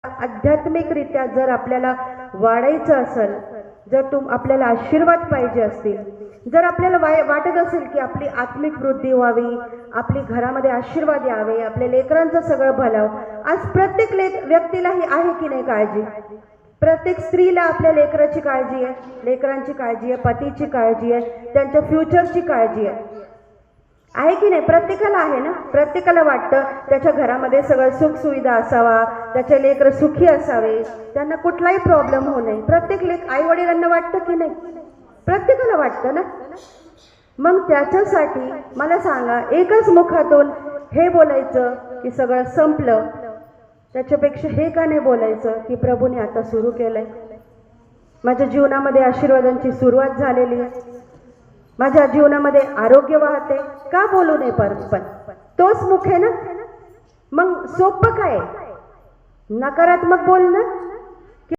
आध्यात्मिकरित्या जर आपल्याला वाढायचं असेल, जर आपल्याला आशीर्वाद पाहिजे असतील, जर आपल्याला वाटत असेल की आपली आत्मिक वृद्धी व्हावी, आपली घरामध्ये आशीर्वाद यावे, आपल्या लेकरांचं सगळं भलावं. आज प्रत्येक व्यक्तीला ही आहे की नाही काळजी? प्रत्येक स्त्रीला आपल्या लेकराची काळजी आहे, लेकरांची काळजी आहे, पतीची काळजी आहे, त्यांच्या फ्युचरची काळजी आहे की नाही? प्रत्येकाला आहे ना. प्रत्येकाला वाटतं त्याच्या घरामध्ये सगळं सुख सुविधा असावा, त्याचे लेकर सुखी असावे, त्यांना कुठलाही प्रॉब्लेम होऊ नये. प्रत्येक आई वडिलांना वाटतं की नाही? प्रत्येकाला वाटतं ना. मग त्याच्यासाठी मला सांगा, एकच मुखातून हे बोलायचं की सगळं संपलं, त्याच्यापेक्षा हे का नाही बोलायचं की प्रभूने आता सुरू केलंय, माझ्या जीवनामध्ये आशीर्वादांची सुरुवात झालेली आहे, माझ्या जीवनामध्ये आरोग्य वाहते. का बोलू नये? पण तोच मुख आहे ना. मग सोपं काय? नकारात्मक बोलणं